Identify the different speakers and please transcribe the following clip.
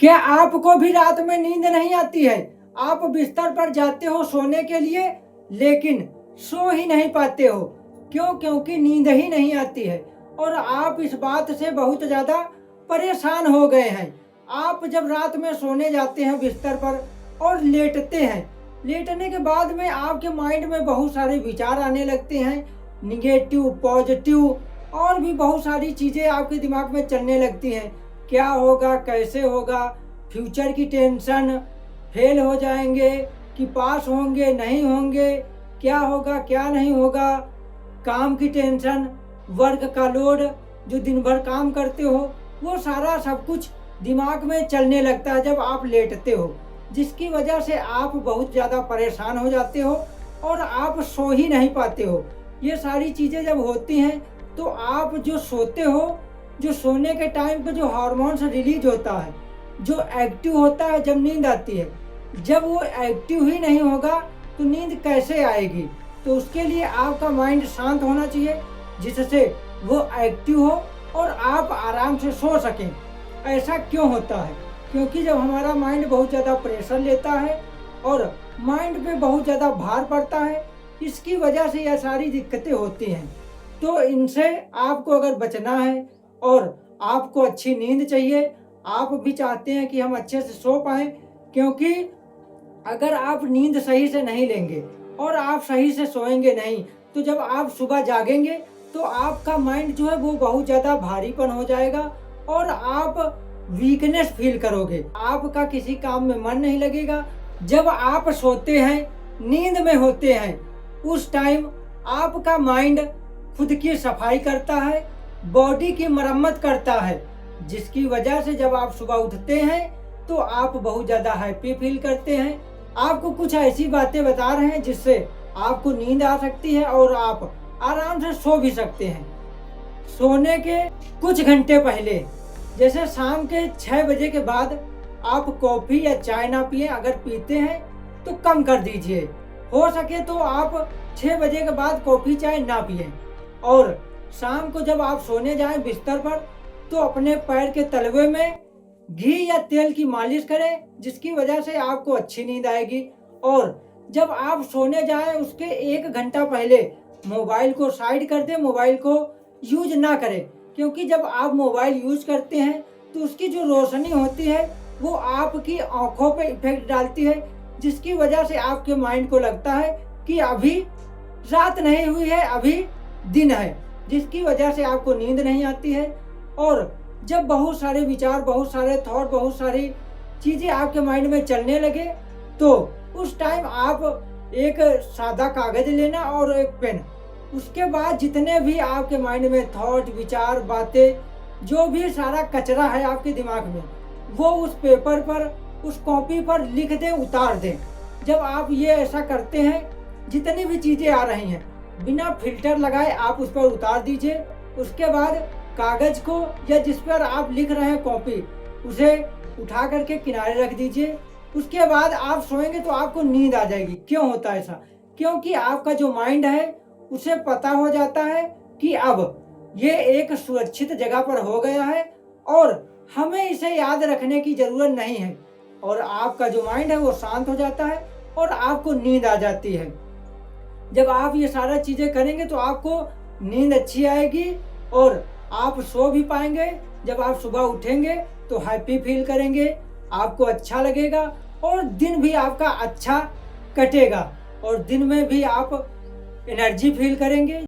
Speaker 1: क्या आपको भी रात में नींद नहीं आती है? आप बिस्तर पर जाते हो सोने के लिए, लेकिन सो ही नहीं पाते हो। क्यों? क्योंकि नींद ही नहीं आती है और आप इस बात से बहुत ज़्यादा परेशान हो गए हैं। आप जब रात में सोने जाते हैं बिस्तर पर और लेटते हैं, लेटने के बाद में आपके माइंड में बहुत सारे विचार आने लगते हैं, निगेटिव, पॉजिटिव और भी बहुत सारी चीज़ें आपके दिमाग में चलने लगती हैं। क्या होगा, कैसे होगा, फ्यूचर की टेंशन, फेल हो जाएंगे कि पास होंगे, नहीं होंगे, क्या होगा, क्या नहीं होगा, काम की टेंशन, वर्क का लोड, जो दिन भर काम करते हो, वो सारा सब कुछ दिमाग में चलने लगता है जब आप लेटते हो, जिसकी वजह से आप बहुत ज़्यादा परेशान हो जाते हो और आप सो ही नहीं पाते हो। ये सारी चीज़ें जब होती हैं तो आप जो सोते हो, जो सोने के टाइम पे जो हार्मोन्स रिलीज होता है, जो एक्टिव होता है जब नींद आती है, जब वो एक्टिव ही नहीं होगा तो नींद कैसे आएगी? तो उसके लिए आपका माइंड शांत होना चाहिए, जिससे वो एक्टिव हो और आप आराम से सो सकें। ऐसा क्यों होता है? क्योंकि जब हमारा माइंड बहुत ज़्यादा प्रेशर लेता है और माइंड पे बहुत ज़्यादा भार पड़ता है, इसकी वजह से यह सारी दिक्कतें होती हैं। तो इनसे आपको अगर बचना है और आपको अच्छी नींद चाहिए, आप भी चाहते हैं कि हम अच्छे से सो पाएँ, क्योंकि अगर आप नींद सही से नहीं लेंगे और आप सही से सोएंगे नहीं, तो जब आप सुबह जागेंगे तो आपका माइंड जो है वो बहुत ज़्यादा भारीपन हो जाएगा और आप वीकनेस फील करोगे। आपका किसी काम में मन नहीं लगेगा। जब आप सोते हैं, नींद में होते हैं, उस टाइम आपका माइंड खुद की सफाई करता है, बॉडी की मरम्मत करता है, जिसकी वजह से जब आप सुबह उठते हैं तो आप बहुत ज़्यादा हैप्पी फील करते हैं। आपको कुछ ऐसी बातें बता रहे हैं जिससे आपको नींद आ सकती है और आप आराम से सो भी सकते हैं। सोने के कुछ घंटे पहले, जैसे शाम के 6 बजे के बाद आप कॉफ़ी या चाय ना पिएं। अगर पीते हैं तो कम कर दीजिए। हो सके तो आप 6 बजे के बाद कॉफ़ी चाय ना पिएं। और शाम को जब आप सोने जाएं बिस्तर पर, तो अपने पैर के तलवे में घी या तेल की मालिश करें, जिसकी वजह से आपको अच्छी नींद आएगी। और जब आप सोने जाएं उसके 1 घंटा पहले मोबाइल को साइड कर दें, मोबाइल को यूज ना करें, क्योंकि जब आप मोबाइल यूज करते हैं तो उसकी जो रोशनी होती है वो आपकी आंखों पे इफेक्ट डालती है, जिसकी वजह से आपके माइंड को लगता है कि अभी रात नहीं हुई है, अभी दिन है, जिसकी वजह से आपको नींद नहीं आती है। और जब बहुत सारे विचार, बहुत सारे थॉट, बहुत सारी चीज़ें आपके माइंड में चलने लगे, तो उस टाइम आप एक सादा कागज लेना और एक पेन, उसके बाद जितने भी आपके माइंड में थॉट, विचार, बातें, जो भी सारा कचरा है आपके दिमाग में, वो उस पेपर पर, उस कॉपी पर लिख दें, उतार दें। जब आप ये ऐसा करते हैं, जितनी भी चीज़ें आ रही हैं बिना फिल्टर लगाए आप उस पर उतार दीजिए। उसके बाद कागज को या जिस पर आप लिख रहे हैं कॉपी, उसे उठा करके किनारे रख दीजिए। उसके बाद आप सोएंगे तो आपको नींद आ जाएगी। क्यों होता है ऐसा? क्योंकि आपका जो माइंड है उसे पता हो जाता है कि अब ये एक सुरक्षित जगह पर हो गया है और हमें इसे याद रखने की ज़रूरत नहीं है, और आपका जो माइंड है वो शांत हो जाता है और आपको नींद आ जाती है। जब आप ये सारा चीज़ें करेंगे तो आपको नींद अच्छी आएगी और आप सो भी पाएंगे। जब आप सुबह उठेंगे तो हैप्पी फील करेंगे, आपको अच्छा लगेगा और दिन भी आपका अच्छा कटेगा और दिन में भी आप एनर्जी फील करेंगे।